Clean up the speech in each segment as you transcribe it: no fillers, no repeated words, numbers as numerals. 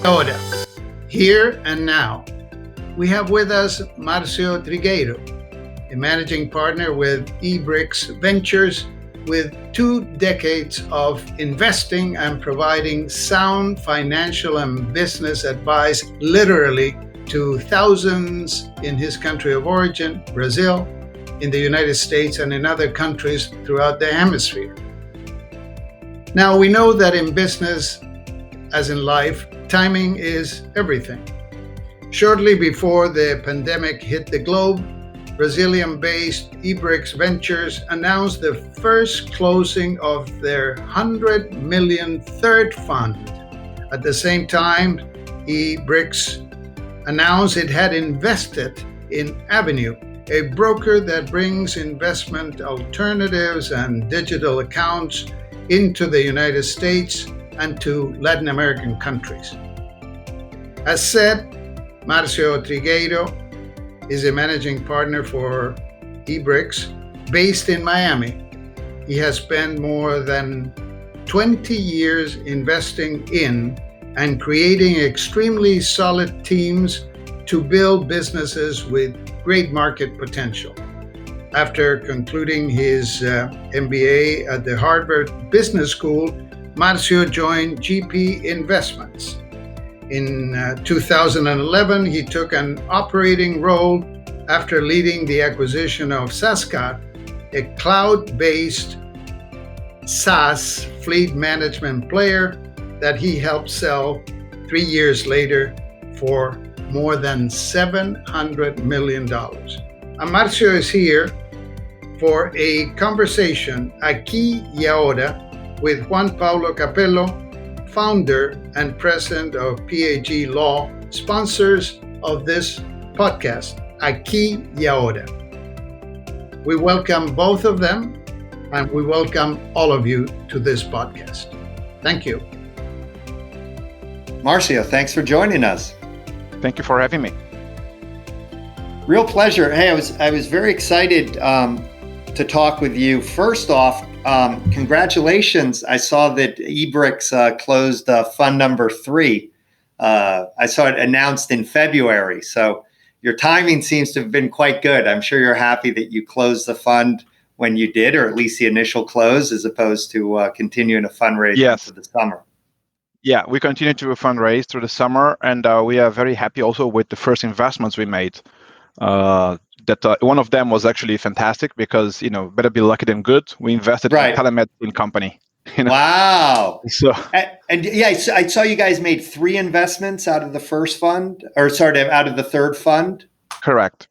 Ahora, here and now, we have with us Márcio Trigueiro, a managing partner with e.Bricks Ventures with 2 decades of investing and providing sound financial and business advice literally to thousands in his country of origin, Brazil, in the United States, and in other countries throughout the hemisphere. Now, we know that in business, as in life, timing is everything. Shortly before the pandemic hit the globe, Brazilian-based e.Bricks Ventures announced the first closing of their $100 million third fund. At the same time, e.Bricks announced it had invested in Avenue, a broker that brings investment alternatives and digital accounts into the United States and to Latin American countries. As said, Márcio Trigueiro is a managing partner for e.Bricks based in Miami. He has spent more than 20 years investing in and creating extremely solid teams to build businesses with great market potential. After concluding his MBA at the Harvard Business School, Márcio joined GP Investments. In 2011, he took an operating role after leading the acquisition of Sascar, a cloud-based SaaS fleet management player that he helped sell 3 years later for more than $700 million. And Márcio is here for a conversation aquí y ahora with Juan Pablo Cappello, founder and president of PAG.law, sponsors of this podcast, Aquí y Ahora. We welcome both of them, and we welcome all of you to this podcast. Thank you. Márcio, thanks for joining us. Thank you for having me. Real pleasure. Hey, I was very excited to talk with you. First off, congratulations. I saw that e.Bricks closed fund number 3. I saw it announced in February. So your timing seems to have been quite good. I'm sure you're happy that you closed the fund when you did, or at least the initial close, as opposed to continuing a fundraiser for the summer. Yeah, we continue to fundraise through the summer, and we are very happy also with the first investments we made. One of them was actually fantastic because, better be lucky than good. We invested in a telemedicine company. Wow. So, and yeah, I saw you guys made 3 investments out of the first fund, out of the third fund. Correct.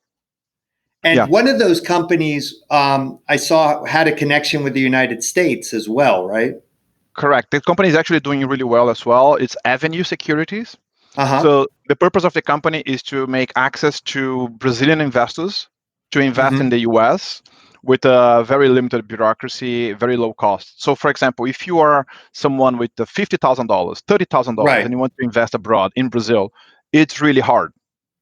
And one of those companies I saw had a connection with the United States as well, right? Correct. The company is actually doing really well as well. It's Avenue Securities. So the purpose of the company is to make access to Brazilian investors to invest in the US with a very limited bureaucracy, very low cost. So for example, if you are someone with $50,000, $30,000 and you want to invest abroad in Brazil, it's really hard.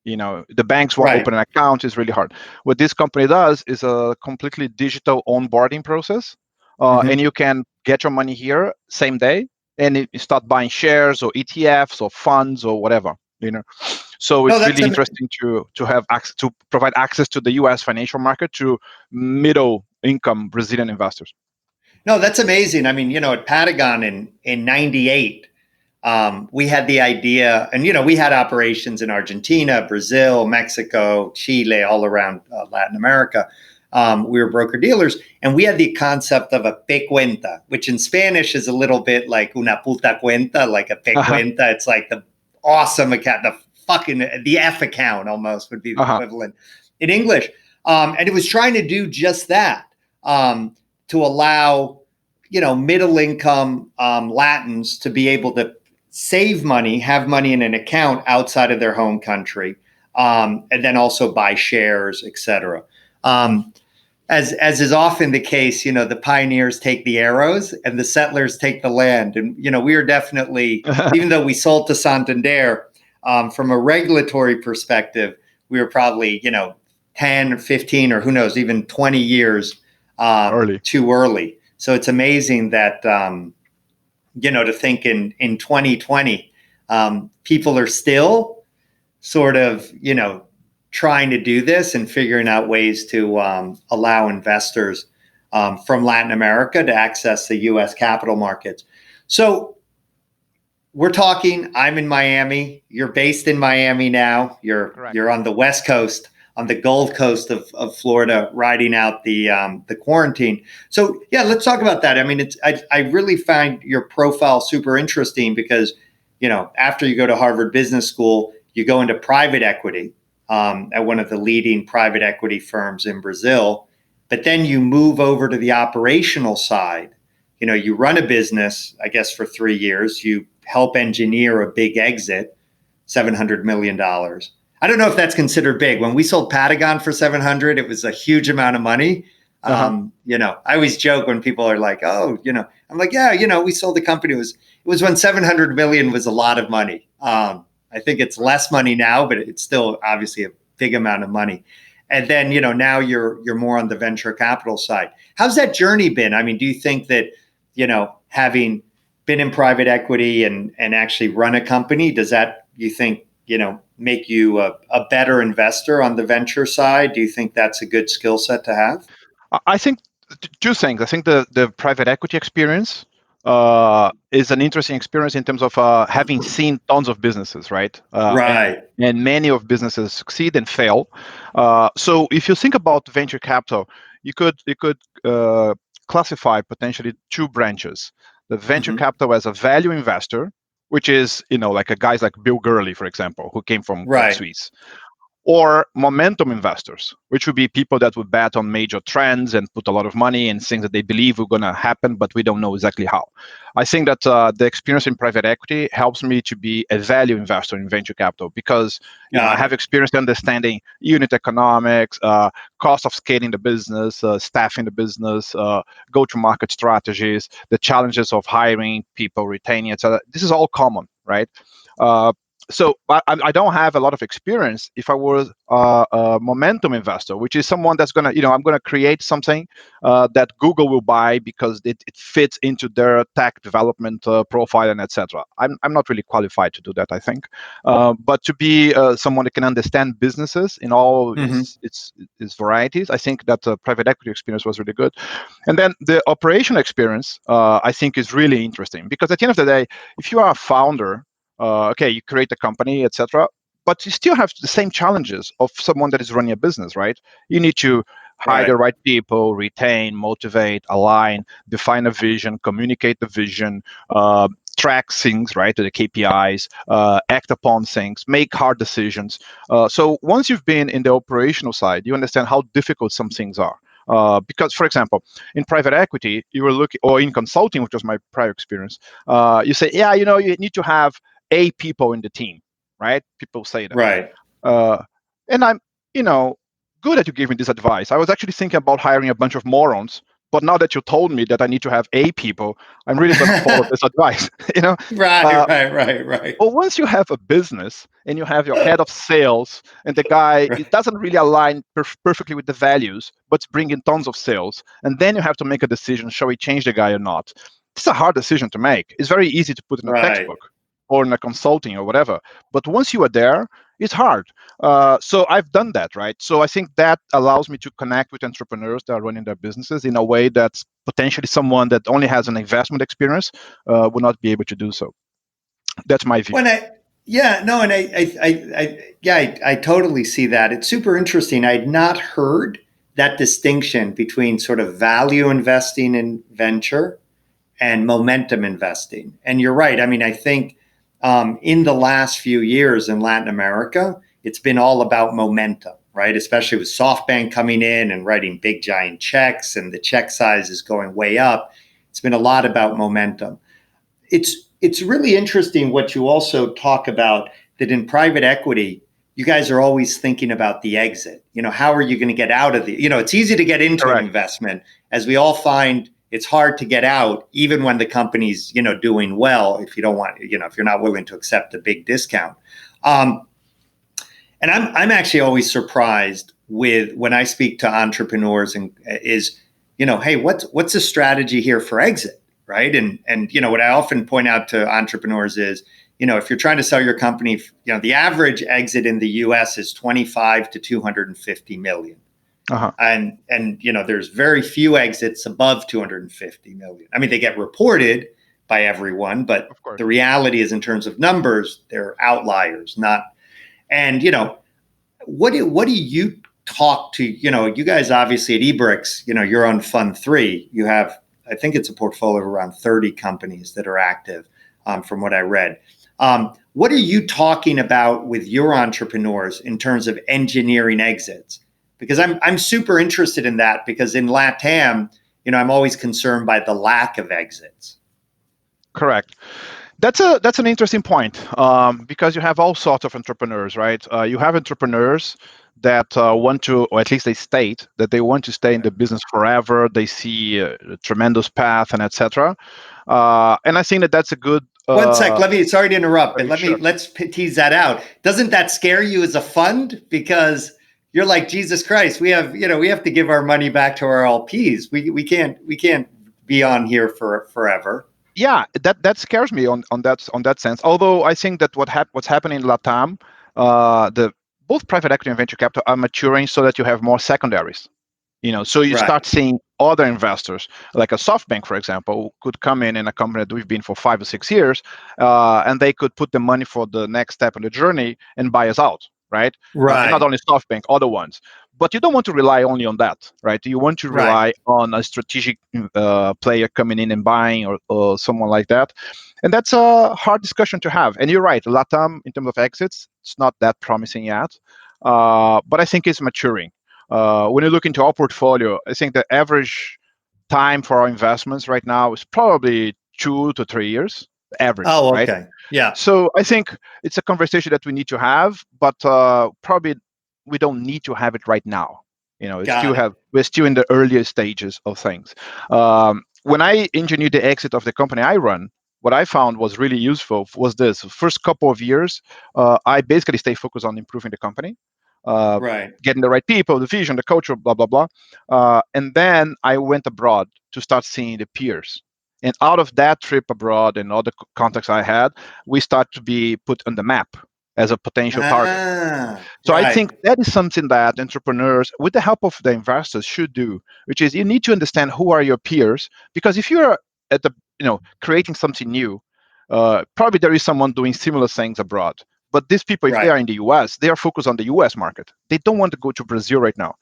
The banks won't open an account, it's really hard. What this company does is a completely digital onboarding process. And you can get your money here same day. And you start buying shares or ETFs or funds or whatever, So it's really interesting to have access, to provide access to the U.S. financial market to middle income Brazilian investors. No, that's amazing. I mean, at Patagon in 98, we had the idea, and we had operations in Argentina, Brazil, Mexico, Chile, all around Latin America. We were broker dealers, and we had the concept of a pe cuenta, which in Spanish is a little bit like una puta cuenta, like a pe cuenta. It's like the awesome account, the F account almost would be the equivalent in English. And it was trying to do just that, to allow, middle income Latins to be able to save money, have money in an account outside of their home country, and then also buy shares, et cetera. As is often the case, the pioneers take the arrows and the settlers take the land. And, we are definitely, even though we sold to Santander, from a regulatory perspective, we were probably, 10 or 15 or who knows, even 20 years too early. So it's amazing that, to think in 2020, people are still sort of, trying to do this and figuring out ways to allow investors from Latin America to access the U.S. capital markets. So we're talking, I'm in Miami. You're based in Miami now. You're on the West Coast, on the Gold Coast of Florida, riding out the quarantine. So yeah, let's talk about that. I mean, I really find your profile super interesting because, after you go to Harvard Business School, you go into private equity at one of the leading private equity firms in Brazil, but then you move over to the operational side. You run a business, I guess, for 3 years. You help engineer a big exit, $700 million. I don't know if that's considered big. When we sold Patagon for 700, it was a huge amount of money. I always joke when people are like, oh, I'm like, yeah, we sold the company. It was when 700 million was a lot of money. I think it's less money now, but it's still obviously a big amount of money. And then, now you're more on the venture capital side. How's that journey been? I mean, do you think that, having been in private equity and actually run a company, does that, you think, make you a better investor on the venture side? Do you think that's a good skill set to have? I think two things. I think the private equity experience is an interesting experience in terms of having seen tons of businesses, right? Right. And many of businesses succeed and fail. So if you think about venture capital, you could classify potentially two branches: the venture capital as a value investor, which is like guys like Bill Gurley, for example, who came from Credit Suisse. Or momentum investors, which would be people that would bet on major trends and put a lot of money in things that they believe are going to happen, but we don't know exactly how. I think that the experience in private equity helps me to be a value investor in venture capital because I have experience understanding unit economics, cost of scaling the business, staffing the business, go-to-market strategies, the challenges of hiring people, retaining, etc. This is all common, right? So I don't have a lot of experience if I was a momentum investor, which is someone that's going to, I'm going to create something that Google will buy because it fits into their tech development profile and etc. I'm not really qualified to do that, I think. But to be someone that can understand businesses in all its varieties, I think that private equity experience was really good. And then the operational experience, I think, is really interesting because at the end of the day, if you are a founder, you create a company, etc., but you still have the same challenges of someone that is running a business, right? You need to hire the right people, retain, motivate, align, define a vision, communicate the vision, track things, right, to the KPIs, act upon things, make hard decisions. So once you've been in the operational side, you understand how difficult some things are. Because, for example, in private equity, you were looking, or in consulting, which was my prior experience, you say, you need to have A people in the team, right? People say that. Right. And I'm, good that you gave me this advice. I was actually thinking about hiring a bunch of morons, but now that you told me that I need to have A people, I'm really going to follow this advice, Right. But once you have a business and you have your head of sales and the guy, it doesn't really align perfectly with the values, but it's bringing tons of sales. And then you have to make a decision, shall we change the guy or not? It's a hard decision to make. It's very easy to put in a textbook or in a consulting or whatever. But once you are there, it's hard. So I've done that, right? So I think that allows me to connect with entrepreneurs that are running their businesses in a way that's potentially someone that only has an investment experience would not be able to do so. That's my view. I totally see that. It's super interesting. I'd not heard that distinction between sort of value investing in venture and momentum investing. And you're right. I mean, I think in the last few years in Latin America, it's been all about momentum, right? Especially with SoftBank coming in and writing big giant checks and the check size is going way up. It's been a lot about momentum. It's really interesting what you also talk about, that in private equity, you guys are always thinking about the exit. How are you going to get out of the, it's easy to get into an investment, as we all find it's hard to get out, even when the company's, doing well, if you don't want, if you're not willing to accept a big discount. And I'm actually always surprised with when I speak to entrepreneurs and hey, what's the strategy here for exit? Right. And what I often point out to entrepreneurs is, if you're trying to sell your company, the average exit in the U.S. is 25 to 250 million. And there's very few exits above 250 million. I mean, they get reported by everyone, but the reality is, in terms of numbers, they're outliers. And what do you talk to? You guys obviously at e.Bricks, you're on Fund 3. You have, I think it's a portfolio of around 30 companies that are active, from what I read. What are you talking about with your entrepreneurs in terms of engineering exits? Because I'm super interested in that, because in LATAM, I'm always concerned by the lack of exits. Correct. That's an interesting point, because you have all sorts of entrepreneurs, right? You have entrepreneurs that want to, or at least they state that they want to stay in the business forever. They see a tremendous path and etc. And I think that's a good. One sec. Sorry to interrupt, but let's tease that out. Doesn't that scare you as a fund? Because you're like, Jesus Christ, we have to give our money back to our LPs. We can't be on here for forever. Yeah, that scares me on that sense. Although I think that what's happening in LATAM, both private equity and venture capital are maturing so that you have more secondaries. So you start seeing other investors, like a SoftBank, for example, could come in a company that we've been for 5 or 6 years, and they could put the money for the next step in the journey and buy us out. Right. And not only SoftBank, other ones. But you don't want to rely only on that, right? You want to rely on a strategic player coming in and buying, or someone like that. And that's a hard discussion to have. And you're right, LATAM, in terms of exits, it's not that promising yet. But I think it's maturing. When you look into our portfolio, I think the average time for our investments right now is probably 2 to 3 years. Average. Oh, okay. Right? Yeah. So I think it's a conversation that we need to have, but probably we don't need to have it right now. We're still in the earlier stages of things. When I engineered the exit of the company I run, what I found was really useful was this. First couple of years, I basically stay focused on improving the company, getting the right people, the vision, the culture, blah, blah, blah. And then I went abroad to start seeing the peers. And out of that trip abroad and all the contacts I had, we start to be put on the map as a potential target. So I think that is something that entrepreneurs, with the help of the investors, should do, which is you need to understand who are your peers, because if you're at the creating something new, probably there is someone doing similar things abroad. But these people, if they are in the US, they are focused on the US market. They don't want to go to Brazil right now.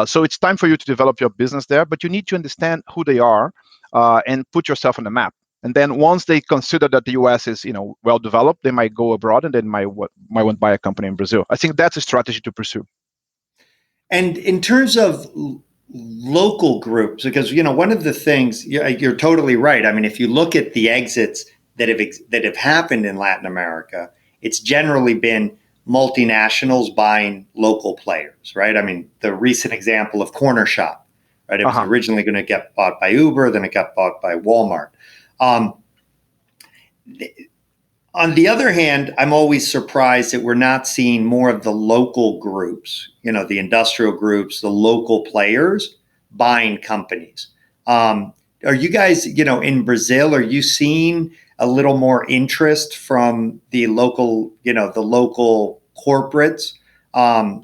So it's time for you to develop your business there, but you need to understand who they are and put yourself on the map. And then once they consider that the US is well developed, they might go abroad and then might want to buy a company in Brazil. I think that's a strategy to pursue. And in terms of local groups, because one of the things, you're totally right. I mean, if you look at the exits that have happened in Latin America, it's generally been multinationals buying local players, right? I mean, the recent example of Corner Shop, right? It was originally going to get bought by Uber, then it got bought by Walmart. On the other hand, I'm always surprised that we're not seeing more of the local groups, the industrial groups, the local players buying companies. Are you guys, in Brazil, are you seeing a little more interest from the local, the local corporates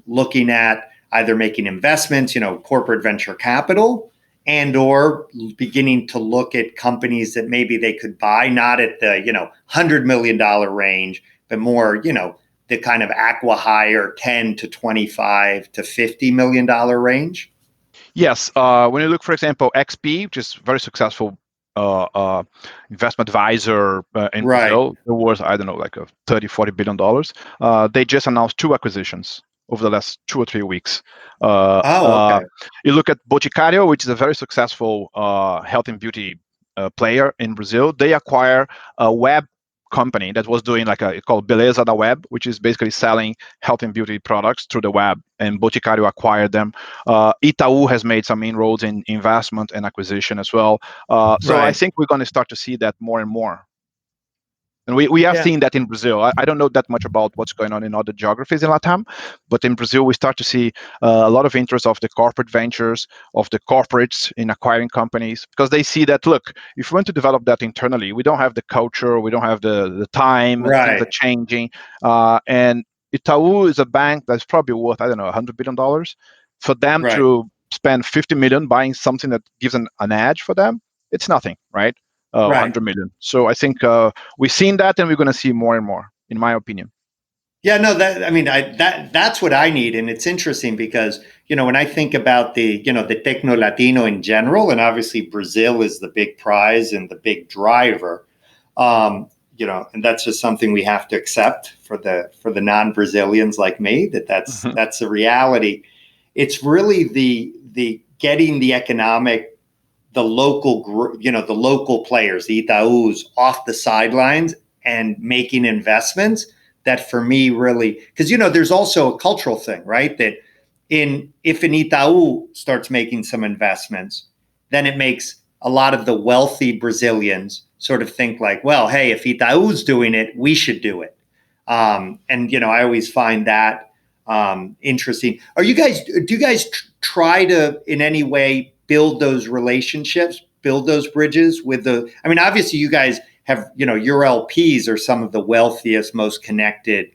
looking at either making investments, corporate venture capital, and or beginning to look at companies that maybe they could buy, not at the, $100 million range, but more, the kind of acqui-hire 10 to 25 to $50 million range? Yes. When you look, for example, XP, which is very successful investment advisor in Brazil, there was, I don't know, like a $30-40 billion. They just announced 2 acquisitions over the last 2 or 3 weeks. Okay. You look at Boticário, which is a very successful health and beauty player in Brazil. They acquire a web company that was doing called Beleza da Web, which is basically selling health and beauty products through the web, and Boticário acquired them. Itaú has made some inroads in investment and acquisition as well. So I think we're going to start to see that more and more. And we are seeing that in Brazil. I don't know that much about what's going on in other geographies in Latam, but in Brazil, we start to see a lot of interest of the corporate ventures, of the corporates in acquiring companies, because they see that, look, if we want to develop that internally, we don't have the culture, we don't have the time, things are changing. And Itaú is a bank that's probably worth, I don't know, $100 billion. For them to spend 50 million buying something that gives an edge for them, it's nothing, right? 100 million. So I think we've seen that, and we're going to see more and more, in my opinion. Yeah, no, that's what I need. And it's interesting because, when I think about the Tecno Latino in general, and obviously Brazil is the big prize and the big driver, and that's just something we have to accept for the non-Brazilians like me, that's the reality. It's really the getting the economic, the local players, the Itaús, off the sidelines and making investments. That for me really, because there's also a cultural thing, right? That if an Itaú starts making some investments, then it makes a lot of the wealthy Brazilians sort of think like, well, hey, if Itaú's doing it, we should do it. And I always find that interesting. Do you guys try to in any way build those relationships, build those bridges with obviously you guys have, your LPs are some of the wealthiest, most connected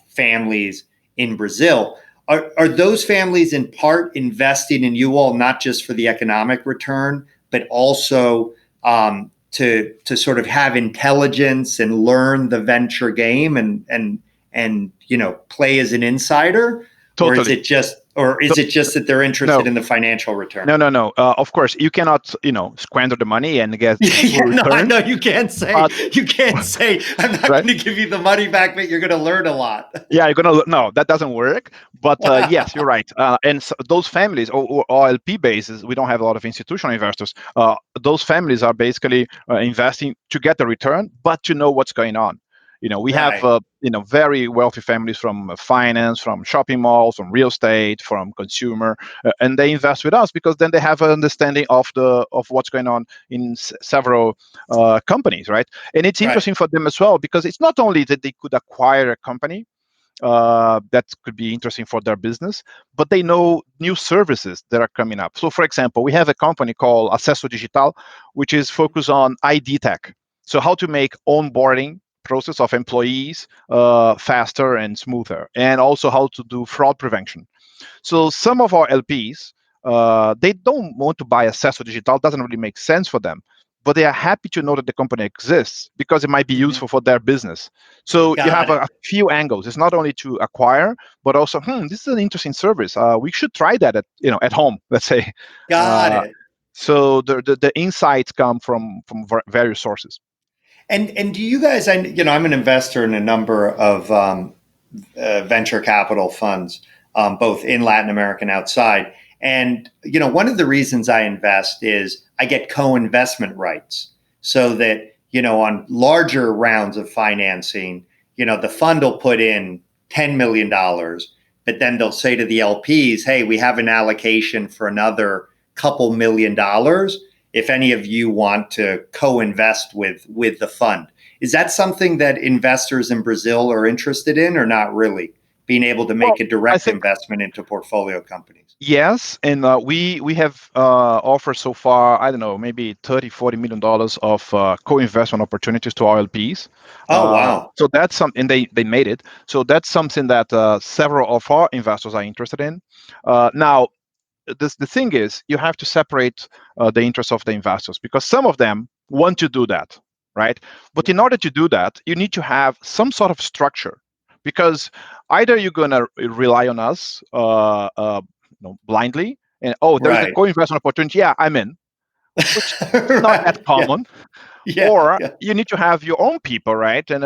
families in Brazil. Are those families in part investing in you all, not just for the economic return, but also to sort of have intelligence and learn the venture game and play as an insider? Totally. Or is it just that they're interested in the financial return? No. Of course, you cannot, squander the money and get full return. I know you can't say. I'm not going to give you the money back, but you're going to learn a lot. Yeah, no, that doesn't work. But yes, you're right. And so those families or LP bases, we don't have a lot of institutional investors. Those families are basically investing to get the return, but to know what's going on. We have very wealthy families from finance, from shopping malls, from real estate, from consumer, and they invest with us because then they have an understanding of what's going on in several companies, right? And it's interesting for them as well because it's not only that they could acquire a company that could be interesting for their business, but they know new services that are coming up. So, for example, we have a company called Acesso Digital, which is focused on ID tech. So, how to make onboarding process of employees faster and smoother, and also how to do fraud prevention. So some of our LPs, they don't want to buy Acesso Digital, doesn't really make sense for them, but they are happy to know that the company exists because it might be useful for their business. So you have a few angles. It's not only to acquire, but also, this is an interesting service. We should try that at home, let's say. Got it. So the insights come from various sources. And do you guys? I'm an investor in a number of venture capital funds, both in Latin America and outside. And one of the reasons I invest is I get co-investment rights, so that on larger rounds of financing, the fund will put in $10 million, but then they'll say to the LPs, "Hey, we have an allocation for another couple $1 million. If any of you want to co-invest with the fund." Is that something that investors in Brazil are interested in, or not really? Being able to make a direct investment into portfolio companies? Yes, and we have offered so far, I don't know, maybe $30-40 million of co-investment opportunities to our LPs. Oh, wow. So that's something, and they made it. So that's something that several of our investors are interested in. Now, the thing is, you have to separate the interests of the investors, because some of them want to do that, right? But in order to do that, you need to have some sort of structure, because either you're going to rely on us blindly, and there's a co-investment opportunity, I'm in, which is not that common. Or you need to have your own people, right? And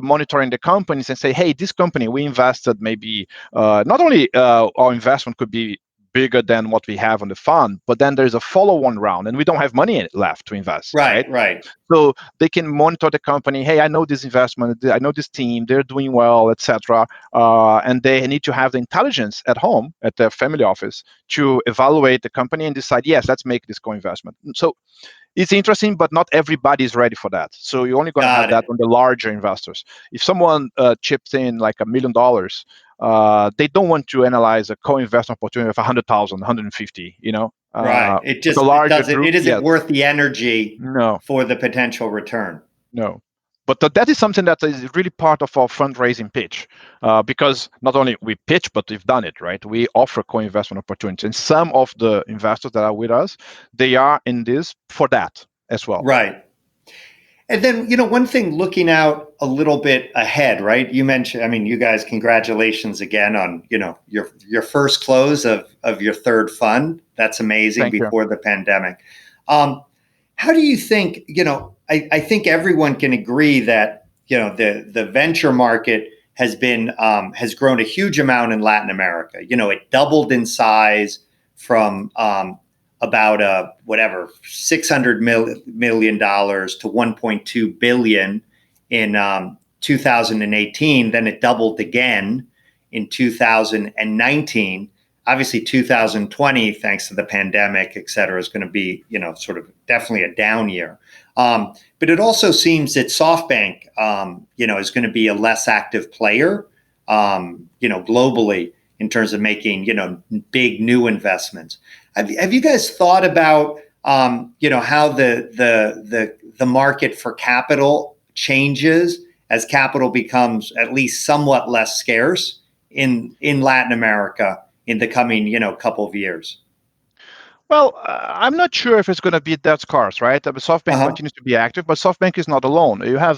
monitoring the companies and say, hey, this company, we invested maybe, not only our investment could be bigger than what we have on the fund, but then there's a follow-on round and we don't have money left to invest. Right. So they can monitor the company. Hey, I know this investment, I know this team, they're doing well, etc. And they need to have the intelligence at home, at their family office, to evaluate the company and decide, yes, let's make this co-investment. So it's interesting, but not everybody is ready for that. So you're only going to have that on the larger investors. If someone chips in like $1 million, they don't want to analyze a co-investment opportunity of 100,000, 150. Right. It just the larger doesn't. group, It isn't yes. worth the energy. No. For the potential return. No. But that is something that is really part of our fundraising pitch, because not only we pitch, but we've done it, right? We offer co-investment opportunities. And some of the investors that are with us, they are in this for that as well. Right. And then, one thing, looking out a little bit ahead, right? You mentioned, you guys, congratulations again on, your first close of your third fund. That's amazing. Thank before you. The pandemic. How do you think, I think everyone can agree that, the venture market has grown a huge amount in Latin America. It doubled in size from about $600 million to $1.2 billion in 2018. Then it doubled again in 2019. Obviously, 2020, thanks to the pandemic, et cetera, is going to be, sort of definitely a down year. But it also seems that SoftBank, is going to be a less active player, globally in terms of making, big new investments. Have you guys thought about, how the market for capital changes as capital becomes at least somewhat less scarce in Latin America in the coming, couple of years? Well, I'm not sure if it's going to be that scarce, right? SoftBank continues to be active, but SoftBank is not alone. You have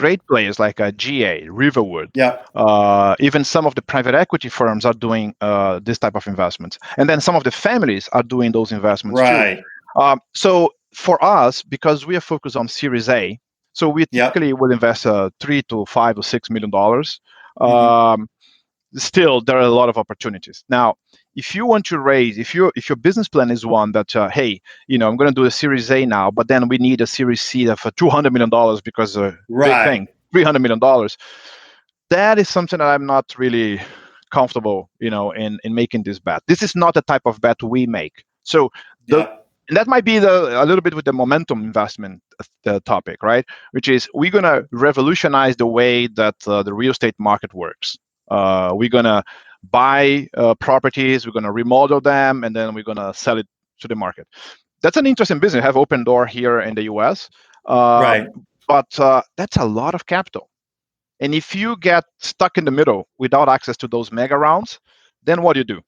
great players like GA, Riverwood. Even some of the private equity firms are doing this type of investments. And then some of the families are doing those investments too. So for us, because we are focused on Series A, so we typically will invest $3 to $5 or $6 million. Still, there are a lot of opportunities. Now, if you want to raise, if your business plan is one that, hey, I'm going to do a Series A now, but then we need a Series C for $200 million because big thing, $300 million. That is something that I'm not really comfortable, in making this bet. This is not the type of bet we make. So and that might be a little bit with the momentum investment topic, right? Which is we're going to revolutionize the way that the real estate market works. We're going to buy properties, we're going to remodel them, and then we're going to sell it to the market. That's an interesting business. I have Open Door here in the US. But that's a lot of capital. And if you get stuck in the middle without access to those mega rounds, then what do you do?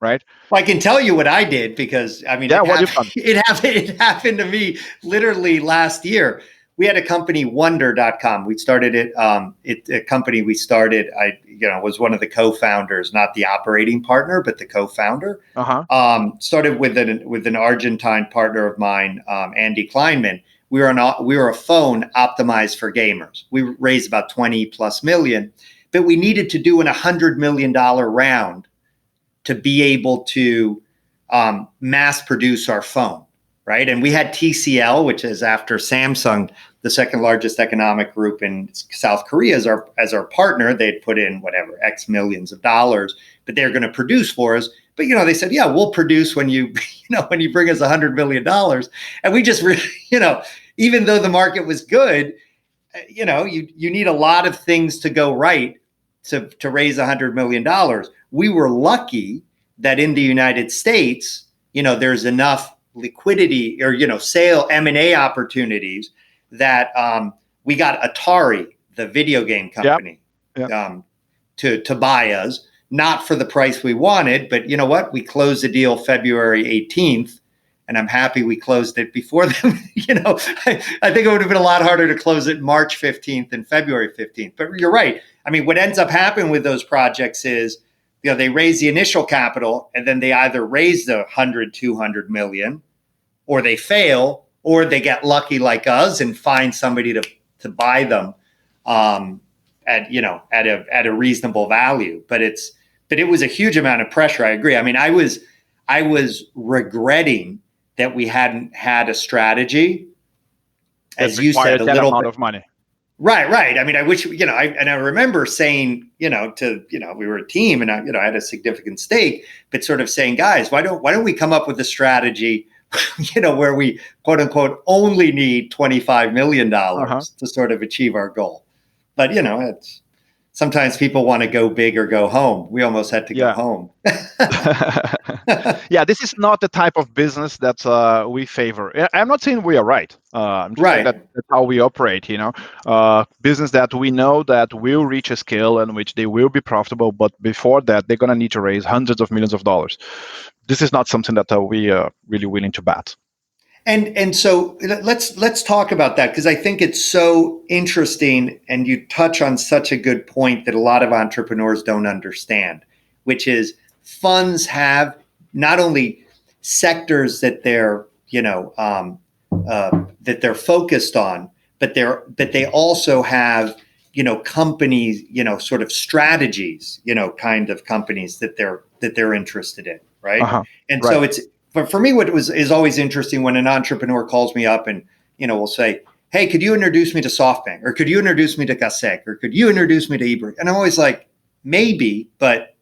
Right? Well, I can tell you what I did because, it happened to me literally last year. We had a company, Wonder.com. We started it. A company we started. I, was one of the co-founders, not the operating partner, but the co-founder. Started with an Argentine partner of mine, Andy Kleinman. We were a phone optimized for gamers. We raised about 20 plus million, but we needed to do an $100 million round to be able to mass produce our phone. Right. And we had TCL, which is after Samsung, the second largest economic group in South Korea as our partner. They'd put in X millions of dollars, but they're going to produce for us. But, they said, yeah, we'll produce when you bring us $100 million. And we just, even though the market was good, you need a lot of things to go right to raise $100 million. We were lucky that in the United States, there's enough liquidity or, sale M&A opportunities that we got Atari, the video game company, to buy us, not for the price we wanted, but you know what? We closed the deal February 18th, and I'm happy we closed it before them. I think it would have been a lot harder to close it March 15th and February 15th. But you're right. What ends up happening with those projects is, they raise the initial capital and then they either raise the 100, 200 million, or they fail, or they get lucky like us and find somebody to buy them at a reasonable value. But it was a huge amount of pressure. I agree. I was regretting that we hadn't had a strategy, as you said, a little amount bit of money. Right. I wish, I remember saying, we were a team and I had a significant stake, but sort of saying, guys, why don't we come up with a strategy where we quote unquote only need $25 million to sort of achieve our goal. But, it's sometimes people want to go big or go home. We almost had to go home. Yeah, this is not the type of business that we favor. I'm not saying we are right. I'm just saying that's how we operate, business that we know that will reach a scale in which they will be profitable, but before that, they're going to need to raise hundreds of millions of dollars. This is not something that we are really willing to bet. And so let's talk about that, because I think it's so interesting, and you touch on such a good point that a lot of entrepreneurs don't understand, which is funds have not only sectors that they're that they're focused on, but they also have companies, sort of strategies, kind of companies that they're interested in, right? And so but for me, what is always interesting when an entrepreneur calls me up and, will say, hey, could you introduce me to SoftBank, or could you introduce me to Gasec, or could you introduce me to e.Brick? And I'm always like, maybe, but,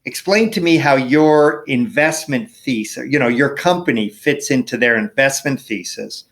explain to me how your investment thesis, your company fits into their investment thesis.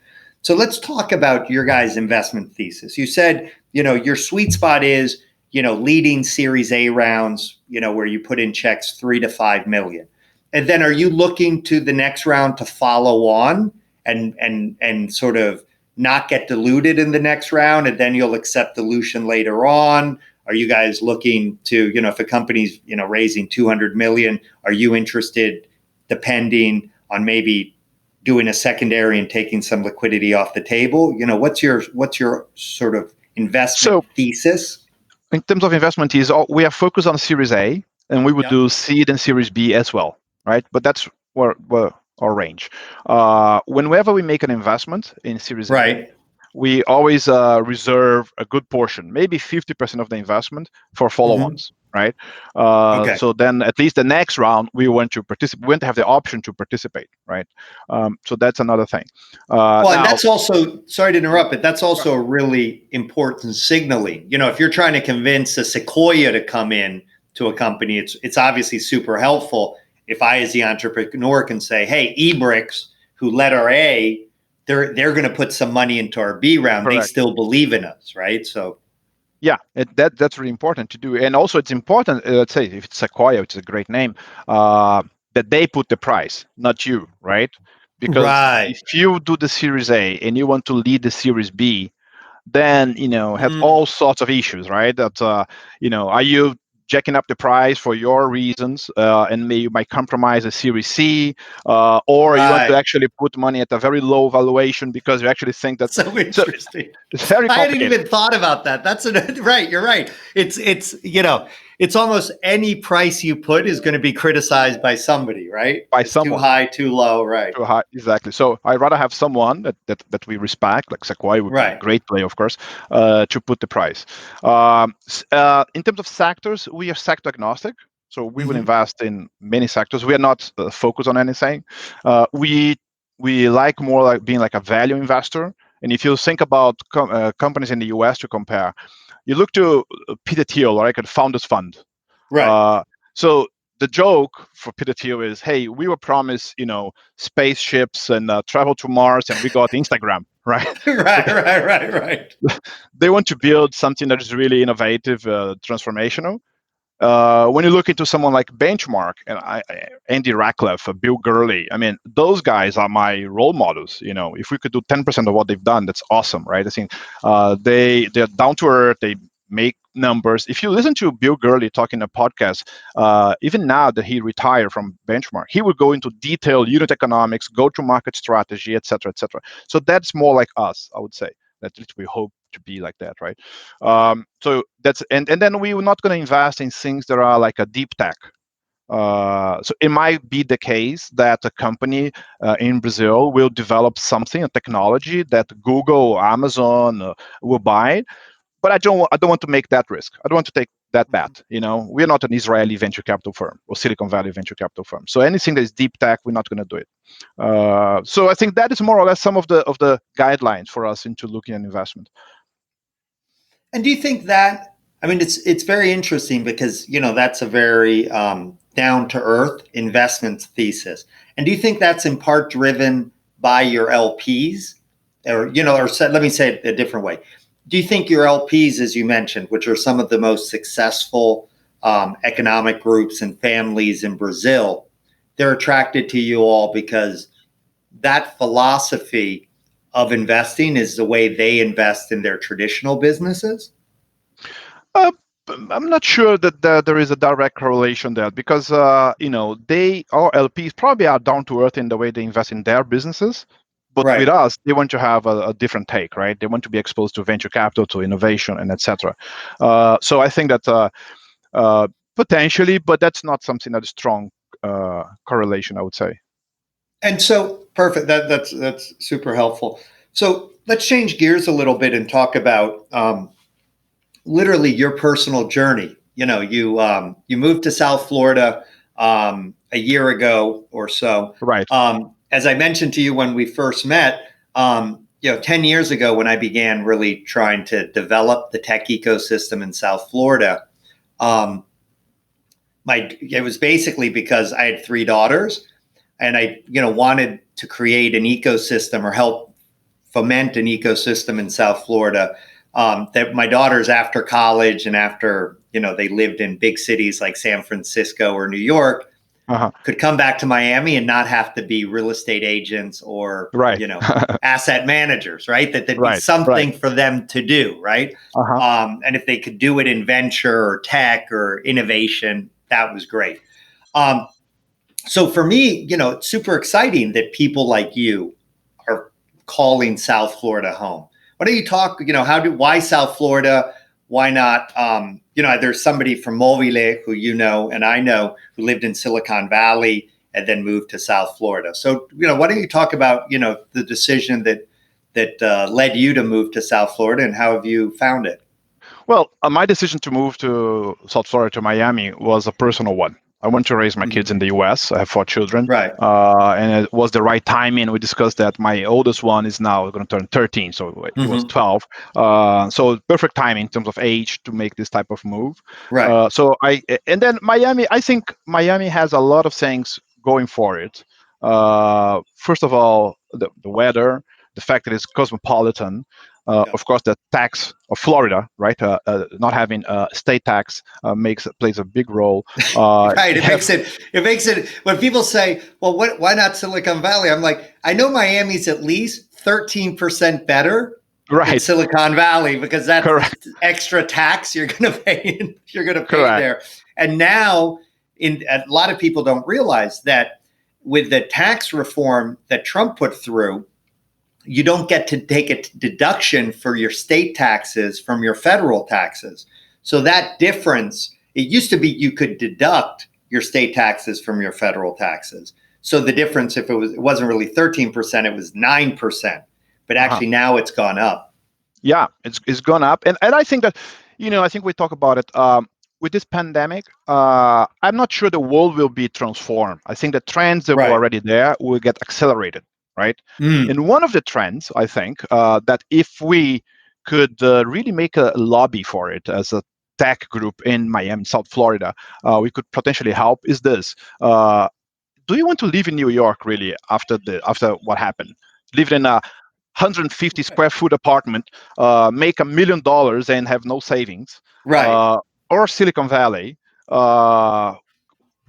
So let's talk about your guys' investment thesis. You said, your sweet spot is, leading Series A rounds, where you put in checks 3 to 5 million. And then are you looking to the next round to follow on and sort of not get diluted in the next round, and then you'll accept dilution later on? Are you guys looking to, if a company's, raising 200 million, are you interested, depending on maybe doing a secondary and taking some liquidity off the table? What's your sort of investment thesis? In terms of investment thesis, we are focused on Series A, and we would do seed and Series B as well, right? But that's where our range. Whenever we make an investment in Series A, we always reserve a good portion, maybe 50% of the investment for follow-ons, right? So then at least the next round, we want to participate. We want to have the option to participate, right? So that's another thing. And that's also, sorry to interrupt, but that's also a really important signaling. If you're trying to convince a Sequoia to come in to a company, it's obviously super helpful if I, as the entrepreneur, can say, hey, e.Bricks, who led our A, they're going to put some money into our B round. Correct. They still believe in us, right? So, yeah, that's really important to do. And also, it's important, let's say, if it's Sequoia, which is a great name, that they put the price, not you, right? Because if you do the Series A and you want to lead the Series B, then, have all sorts of issues, right? That, are you jacking up the price for your reasons, and you might compromise a Series C, or you want to actually put money at a very low valuation because you actually think that's so interesting. It's very complicated. I hadn't even thought about that. That's right. You're right. It's almost any price you put is going to be criticized by somebody, right? By someone. Too high, too low, right? Too high, exactly. So I'd rather have someone that we respect, like Sequoia would be a great play, of course, to put the price. In terms of sectors, we are sector agnostic. So we will invest in many sectors. We are not focused on anything. We like more like being like a value investor. And if you think about companies in the US to compare, you look to Peter Thiel, like a Founders Fund. Right. So the joke for Peter Thiel is, hey, we were promised, spaceships and travel to Mars, and we got Instagram, right? Right. They want to build something that is really innovative, transformational. When you look into someone like Benchmark and Andy Rachleff, Bill Gurley, I mean, those guys are my role models. If we could do 10% of what they've done, that's awesome, right? I think they're down to earth. They make numbers. If you listen to Bill Gurley talking a podcast, even now that he retired from Benchmark, he would go into detailed unit economics, go-to-market strategy, et cetera, et cetera. So that's more like us, I would say. At least we hope to be like that, right? So that's and then we're not going to invest in things that are like a deep tech. So it might be the case that a company in Brazil will develop something, a technology that Google or Amazon will buy. But I don't want to make that risk. I don't want to take that bet. We're not an Israeli venture capital firm or Silicon Valley venture capital firm. So anything that is deep tech, we're not going to do it. So I think that is more or less some of the guidelines for us into looking at investment. And do you think that? I mean, it's very interesting because that's a very down to earth investment thesis. And do you think that's in part driven by your LPs? Or, let me say it a different way. Do you think your LPs, as you mentioned, which are some of the most successful economic groups and families in Brazil, they're attracted to you all because that philosophy of investing is the way they invest in their traditional businesses? I'm not sure that there is a direct correlation there because, our LPs probably are down to earth in the way they invest in their businesses. But with us, they want to have a different take, right? They want to be exposed to venture capital, to innovation, and etc. So I think that potentially, but that's not something that is strong correlation, I would say. And so, perfect. That's super helpful. So let's change gears a little bit and talk about literally your personal journey. You moved to South Florida a year ago or so. Right. As I mentioned to you when we first met, 10 years ago when I began really trying to develop the tech ecosystem in South Florida, it was basically because I had 3 daughters and I, wanted to create an ecosystem or help foment an ecosystem in South Florida that my daughters after college and after, they lived in big cities like San Francisco or New York, could come back to Miami and not have to be real estate agents or, asset managers, right? That there'd be something for them to do, right? And if they could do it in venture or tech or innovation, that was great. So for me, it's super exciting that people like you are calling South Florida home. Why don't you talk, why South Florida? Why not, there's somebody from Mobile who and I know who lived in Silicon Valley and then moved to South Florida. So, why don't you talk about, the decision that led you to move to South Florida and how have you found it? Well, my decision to move to South Florida, to Miami, was a personal one. I want to raise my kids in the U.S. I have 4 children. Right. And it was the right timing. We discussed that my oldest one is now going to turn 13, so he was 12. So perfect timing in terms of age to make this type of move. Right. And then Miami, I think Miami has a lot of things going for it. First of all, the weather, the fact that it's cosmopolitan. Of course, the tax of Florida, right? Not having state tax plays a big role. Right. It makes it when people say, "Well, why not Silicon Valley?" I'm like, I know Miami's at least 13% better than Silicon Valley because that's extra tax you're going to pay. There. And now, a lot of people don't realize that with the tax reform that Trump put through, you don't get to take a deduction for your state taxes from your federal taxes. So that difference, it used to be you could deduct your state taxes from your federal taxes. So the difference, if it wasn't really 13%, it was 9%. But actually now it's gone up. Yeah, it's gone up. And I think that, I think we talk about it. With this pandemic, I'm not sure the world will be transformed. I think the trends that were already there will get accelerated. Right. And one of the trends, I think, that if we could really make a lobby for it as a tech group in Miami, South Florida, we could potentially help is this. Do you want to live in New York really after what happened? Live in a 150 square foot apartment, make $1 million and have no savings, right? Or Silicon Valley,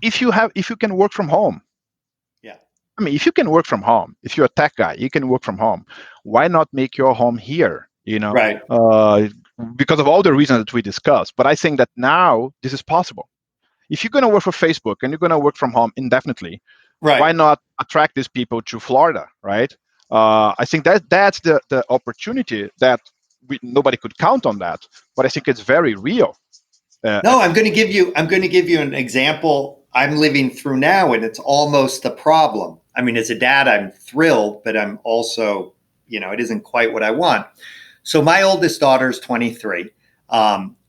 if you can work from home. I mean, if you can work from home, if you're a tech guy, you can work from home. Why not make your home here? Right. Because of all the reasons that we discussed. But I think that now this is possible. If you're going to work for Facebook and you're going to work from home indefinitely, why not attract these people to Florida, right? I think that's the opportunity that nobody could count on that, but I think it's very real. No, I'm going to give you an example I'm living through now, and it's almost a problem. I mean, as a dad, I'm thrilled, but I'm also, it isn't quite what I want. So my oldest daughter is 23.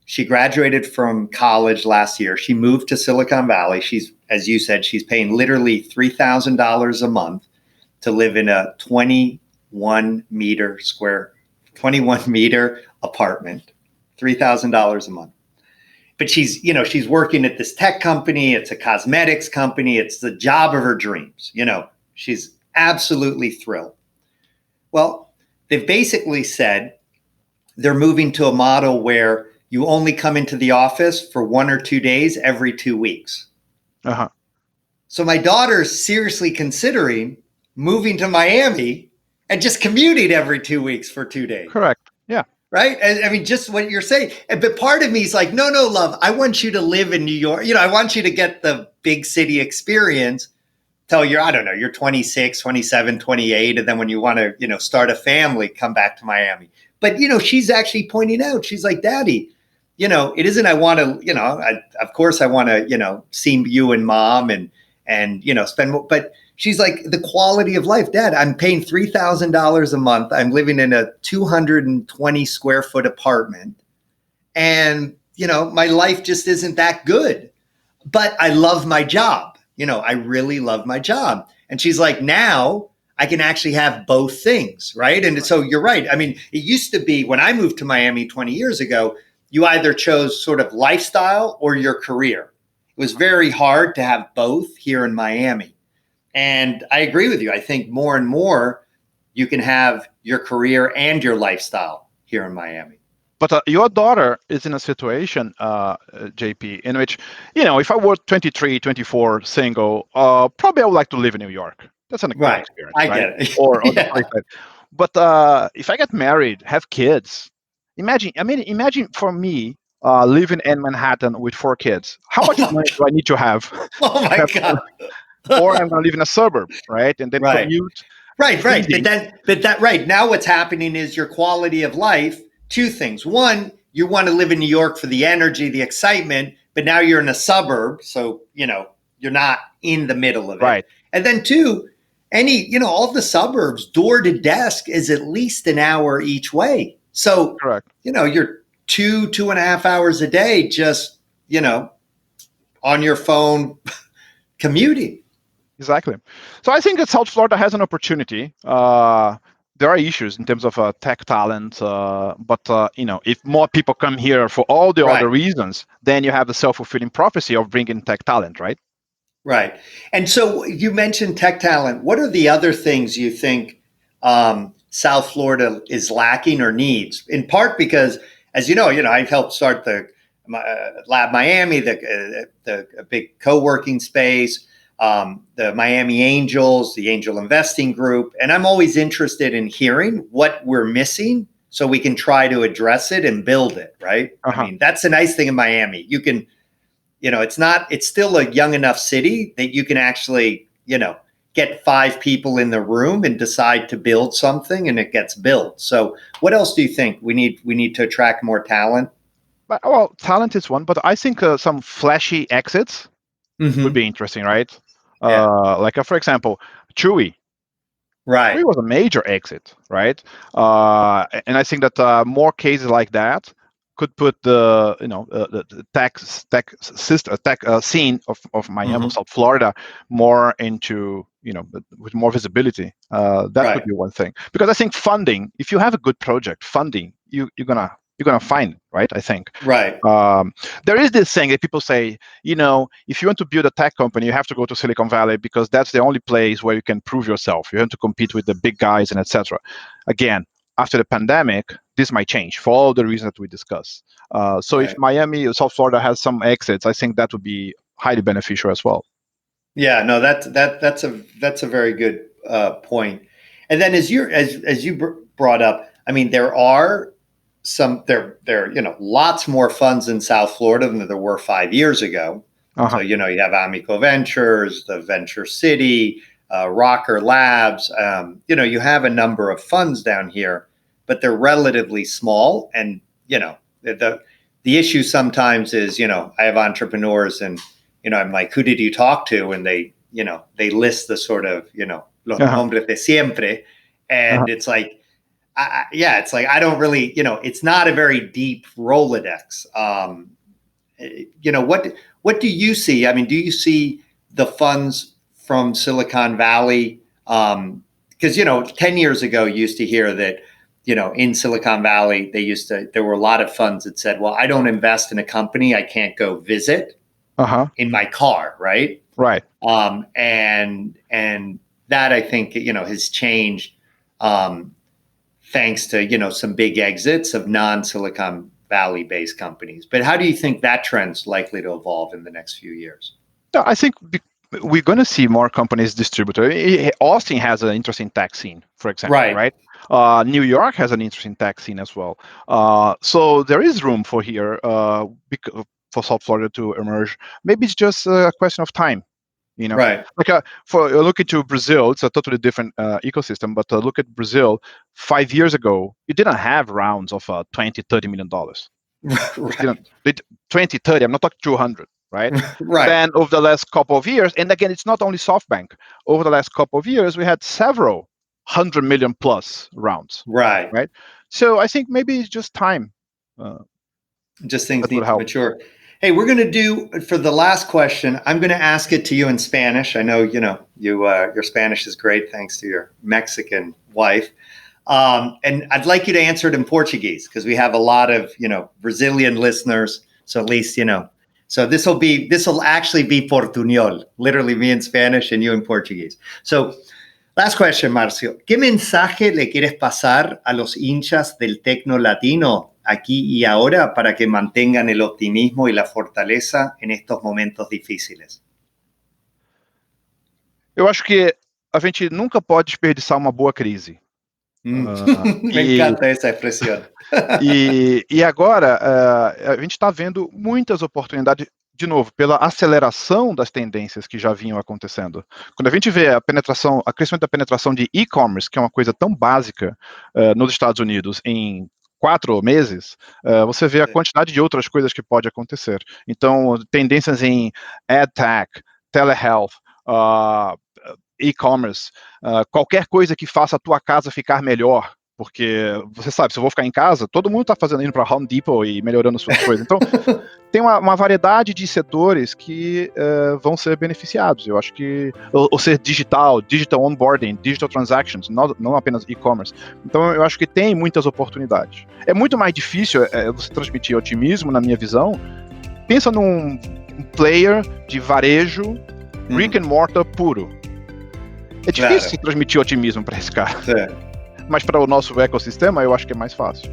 She graduated from college last year. She moved to Silicon Valley. She's, as you said, she's paying literally $3,000 a month to live in a 21 meter apartment, $3,000 a month. but she's working at this tech company. It's a cosmetics company. It's the job of her dreams. She's absolutely thrilled. Well, they've basically said they're moving to a model where you only come into the office for 1 or 2 days every 2 weeks. Uh-huh. So my daughter's seriously considering moving to Miami and just commuting every 2 weeks for 2 days. Correct. Yeah. Right. I mean, just what you're saying. But part of me is like, no, love, I want you to live in New York. I want you to get the big city experience till you're 26, 27, 28. And then when you want to, start a family, come back to Miami. But, she's actually pointing out, she's like, Daddy, it isn't, I want to, of course I want to, see you and Mom and spend more, but she's like, the quality of life, Dad, I'm paying $3,000 a month. I'm living in a 220 square foot apartment. And, my life just isn't that good, but I love my job. I really love my job. And she's like, now I can actually have both things. Right. And so you're right. I mean, it used to be when I moved to Miami 20 years ago, you either chose sort of lifestyle or your career. It was very hard to have both here in Miami. And I agree with you. I think more and more you can have your career and your lifestyle here in Miami. But your daughter is in a situation, JP, in which, if I were 23, 24, single, probably I would like to live in New York. That's an right. experience. I right? get it. Or yeah. But if I get married, have kids, imagine for me living in Manhattan with 4 kids. How much money do I need to have? Oh my God. Or I'm going to live in a suburb, right? And then commute. Right. But right now what's happening is your quality of life, 2 things. One, you want to live in New York for the energy, the excitement, but now you're in a suburb. So, you're not in the middle of it. Right. And then 2, all the suburbs, door to desk is at least an hour each way. So, correct. You're 2.5 hours a day, just, on your phone commuting. Exactly. So I think that South Florida has an opportunity. There are issues in terms of tech talent, but if more people come here for all the other reasons, then you have the self-fulfilling prophecy of bringing tech talent, right? Right. And so you mentioned tech talent. What are the other things you think South Florida is lacking or needs? In part because, as you know, I've helped start the Lab Miami, the big co-working space. The Miami Angels, the Angel Investing Group. And I'm always interested in hearing what we're missing so we can try to address it and build it, right? Uh-huh. I mean, that's the nice thing in Miami. You can, it's still a young enough city that you can actually, get 5 people in the room and decide to build something and it gets built. So what else do you think we need to attract more talent? Well, talent is one, but I think some flashy exits would be interesting, right? Like, for example, Chewy. Right. Chewy was a major exit, right? And I think that more cases like that could put the tech scene of Miami, South Florida, more into with more visibility. That could be one thing, because I think funding. If you have a good project, funding you're gonna find, right? I think. Right. There is this thing that people say, if you want to build a tech company, you have to go to Silicon Valley because that's the only place where you can prove yourself. You have to compete with the big guys and etc. Again, after the pandemic, this might change for all the reasons that we discussed. So if Miami or South Florida has some exits, I think that would be highly beneficial as well. Yeah, no, that's a very good point. And then as you brought up, I mean, there are lots more funds in South Florida than there were 5 years ago. So, you have Amico Ventures, the Venture City, Rocker Labs. You have a number of funds down here, but they're relatively small. And, the issue sometimes is, I have entrepreneurs and, I'm like, who did you talk to? And they list the sort of, los nombres de siempre. And it's like, it's like, I don't really, it's not a very deep Rolodex. What do you see? I mean, do you see the funds from Silicon Valley? Because, 10 years ago, you used to hear that, in Silicon Valley, there were a lot of funds that said, well, I don't invest in a company I can't go visit in my car, right? Right. And that I think, has changed thanks to, some big exits of non-Silicon Valley-based companies. But how do you think that trend's likely to evolve in the next few years? I think we're going to see more companies distributed. Austin has an interesting tech scene, for example, right? New York has an interesting tech scene as well. So there is room for here for South Florida to emerge. Maybe it's just a question of time. Right. Like for look into Brazil, it's a totally different ecosystem. But look at Brazil. 5 years ago, you didn't have rounds of $20-30 million. Right. 20-30. I'm not talking 200. Right. Right. Then over the last couple of years, and again, it's not only SoftBank. Over the last couple of years, we had several 100 million plus rounds. Right. Right. So I think maybe it's just time. Just things need to mature. Hey, we're going to do, for the last question, I'm going to ask it to you in Spanish. I know, your Spanish is great thanks to your Mexican wife. And I'd like you to answer it in Portuguese because we have a lot of, Brazilian listeners. So at least, so this will actually be Portuñol, literally me in Spanish and you in Portuguese. So last question, Márcio. ¿Qué mensaje le quieres pasar a los hinchas del tecno latino aquí y ahora para que mantengan el optimismo y la fortaleza en estos momentos difíciles? Eu acho que a gente nunca pode desperdiçar uma boa crise. Me encanta essa expressão. E agora a gente está vendo muitas oportunidades, de novo, pela aceleração das tendências que já vinham acontecendo. Quando a gente vê a crescimento da penetração de e-commerce, que é uma coisa tão básica nos Estados Unidos, em 4 meses, você vê a quantidade de outras coisas que pode acontecer. Então, tendências em AdTech, telehealth, e-commerce, qualquer coisa que faça a tua casa ficar melhor, porque você sabe, se eu vou ficar em casa, todo mundo está indo para Home Depot e melhorando suas coisas. Então, tem uma variedade de setores que vão ser beneficiados. Eu acho que, ou ser digital onboarding, digital transactions, não apenas e-commerce. Então, eu acho que tem muitas oportunidades. É muito mais difícil você transmitir otimismo, na minha visão. Pensa num player de varejo, brick and mortar puro. É difícil se transmitir otimismo para esse cara. Mas para o nosso ecossistema, eu acho que é mais fácil.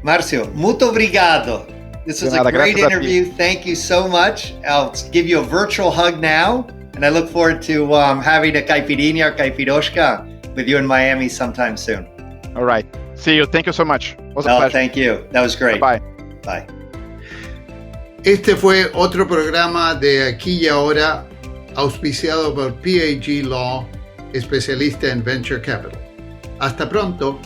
Márcio, muito obrigado. This was a great interview. Thank you so much. I'll give you a virtual hug now, and I look forward to having a caipirinha or caipirosca with you in Miami sometime soon. All right. See you. Thank you so much. It was a pleasure. Thank you. That was great. Bye. Bye. Este fue otro programa de Aquí y Ahora, auspiciado por PAG.law, especialista en Venture Capital. Hasta pronto.